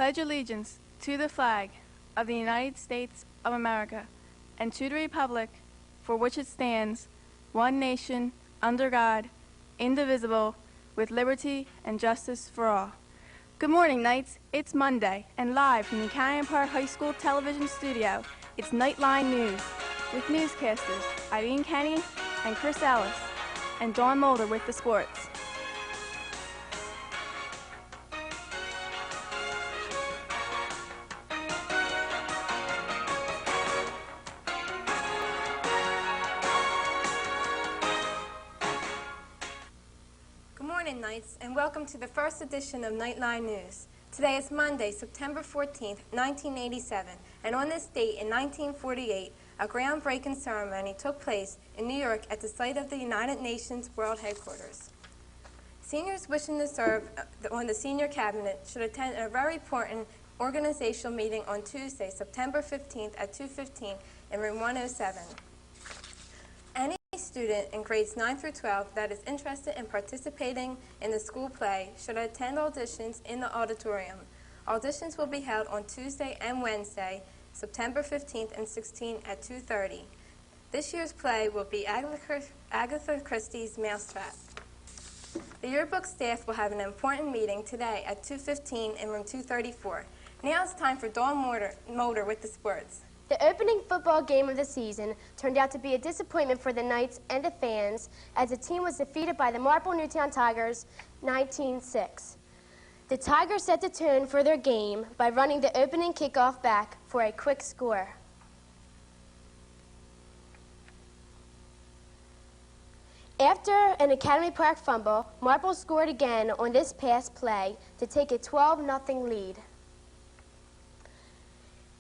pledge allegiance to the flag of the United States of America and to the republic for which it stands, one nation, under God, indivisible, with liberty and justice for all. Good morning, Knights. It's Monday, and live from the Canyon Park High School television studio, it's Knightline News, with newscasters Irene Kenny and Chris Ellis, and Dawn Mulder with the sports. Knights, and welcome to the first edition of Knightline News. Today is Monday, September 14th, 1987, and on this date in 1948, a groundbreaking ceremony took place in New York at the site of the United Nations World Headquarters. Seniors wishing to serve on the senior cabinet should attend a very important organizational meeting on Tuesday, September 15th at 2:15 in room 107. Any student in grades 9 through 12 that is interested in participating in the school play should attend auditions in the auditorium. Auditions will be held on Tuesday and Wednesday, September 15th and 16th at 2:30. This year's play will be Agatha Christie's Mousetrap. The yearbook staff will have an important meeting today at 2:15 in room 234. Now it's time for Dawn Mulder with the sports. The opening football game of the season turned out to be a disappointment for the Knights and the fans as the team was defeated by the Marple Newtown Tigers 19-6. The Tigers set the tone for their game by running the opening kickoff back for a quick score. After an Academy Park fumble, Marple scored again on this pass play to take a 12-0 lead.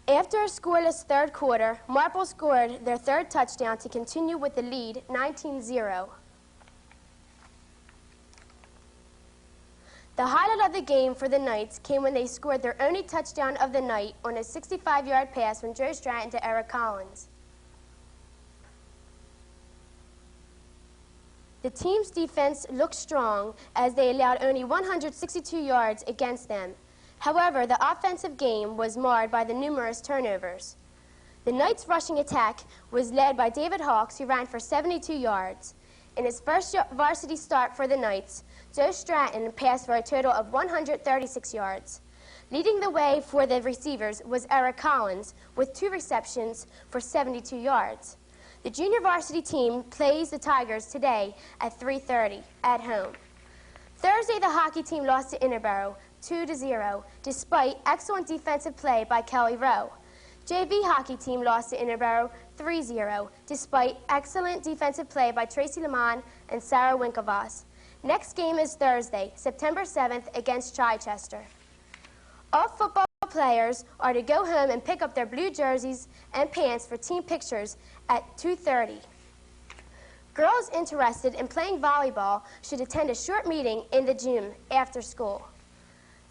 After a scoreless third quarter, Marple scored their third touchdown to continue with the lead 19-0. The highlight of the game for the Knights came when they scored their only touchdown of the night on a 65-yard pass from Joe Stratton to Eric Collins. The team's defense looked strong as they allowed only 162 yards against them. However, the offensive game was marred by the numerous turnovers. The Knights' rushing attack was led by David Hawks, who ran for 72 yards. In his first varsity start for the Knights, Joe Stratton passed for a total of 136 yards. Leading the way for the receivers was Eric Collins, with 2 receptions for 72 yards. The junior varsity team plays the Tigers today at 3:30 at home. Thursday, the hockey team lost to Interboro 2-0, despite excellent defensive play by Kelly Rowe. JV hockey team lost to Interboro 3-0, despite excellent defensive play by Tracy Lamont and Sarah Winklevoss. Next game is Thursday, September 7th against Chichester. All football players are to go home and pick up their blue jerseys and pants for team pictures at 2:30. Girls interested in playing volleyball should attend a short meeting in the gym after school.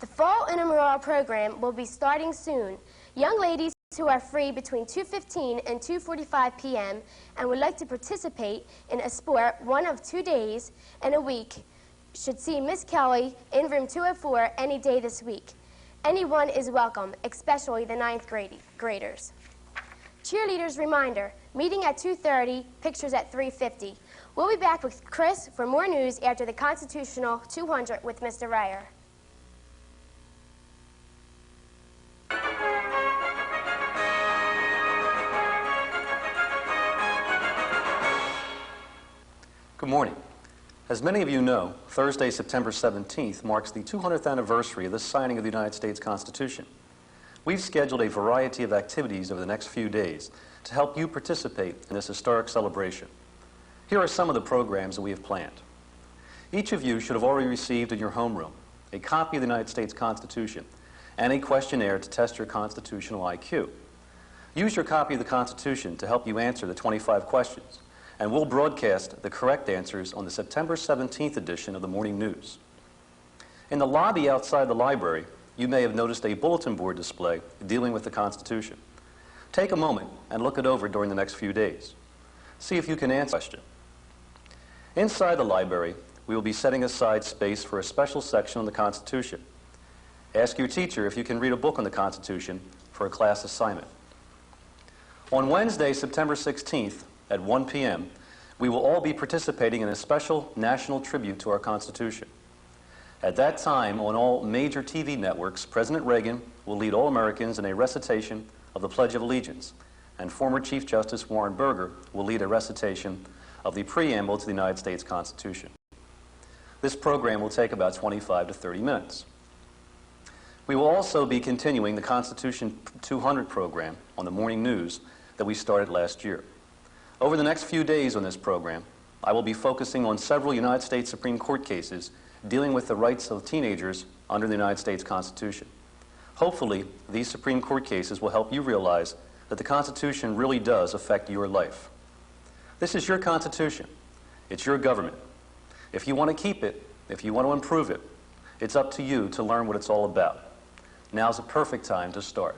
The fall intramural program will be starting soon. Young ladies who are free between 2:15 and 2:45 p.m. and would like to participate in a sport one of 2 days in a week should see Miss Kelly in room 204 any day this week. Anyone is welcome, especially the 9th graders. Cheerleaders reminder, meeting at 2:30, pictures at 3:50. We'll be back with Chris for more news after the Constitutional 200 with Mr. Ryer. Good morning. As many of you know, Thursday, September 17th marks the 200th anniversary of the signing of the United States Constitution. We've scheduled a variety of activities over the next few days to help you participate in this historic celebration. Here are some of the programs that we have planned. Each of you should have already received in your homeroom a copy of the United States Constitution and a questionnaire to test your constitutional IQ. Use your copy of the Constitution to help you answer the 25 questions, and we'll broadcast the correct answers on the September 17th edition of the Morning News. In the lobby outside the library, you may have noticed a bulletin board display dealing with the Constitution. Take a moment and look it over during the next few days. See if you can answer the question. Inside the library, we will be setting aside space for a special section on the Constitution. Ask your teacher if you can read a book on the Constitution for a class assignment. On Wednesday, September 16th at 1 p.m., we will all be participating in a special national tribute to our Constitution. At that time, on all major TV networks, President Reagan will lead all Americans in a recitation of the Pledge of Allegiance, and former Chief Justice Warren Burger will lead a recitation of the preamble to the United States Constitution. This program will take about 25 to 30 minutes. We will also be continuing the Constitution 200 program on the morning news that we started last year. Over the next few days on this program, I will be focusing on several United States Supreme Court cases dealing with the rights of teenagers under the United States Constitution. Hopefully, these Supreme Court cases will help you realize that the Constitution really does affect your life. This is your Constitution. It's your government. If you want to keep it, if you want to improve it, it's up to you to learn what it's all about. Now's the perfect time to start.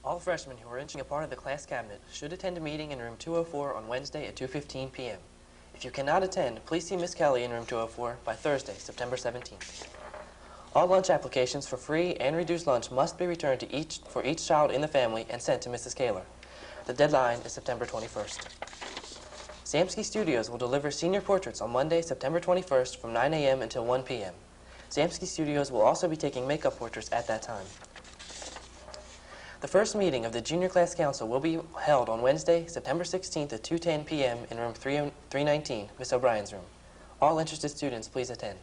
All freshmen who are interested in a part of the class cabinet should attend a meeting in room 204 on Wednesday at 2:15 p.m. If you cannot attend, please see Miss Kelly in room 204 by Thursday, September 17th. All lunch applications for free and reduced lunch must be returned for each child in the family and sent to Mrs. Kaler. The deadline is September 21st. Samsky Studios will deliver senior portraits on Monday, September 21st from 9 a.m. until 1 p.m. Samsky Studios will also be taking makeup portraits at that time. The first meeting of the Junior Class Council will be held on Wednesday, September 16th at 2:10 p.m. in room 319, Miss O'Brien's room. All interested students, please attend.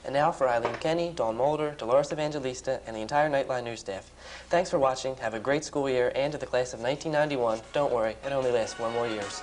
And now for Eileen Kenny, Dawn Mulder, Dolores Evangelista, and the entire Knightline news staff. Thanks for watching. Have a great school year, and to the class of 1991, don't worry, it only lasts 4 more years.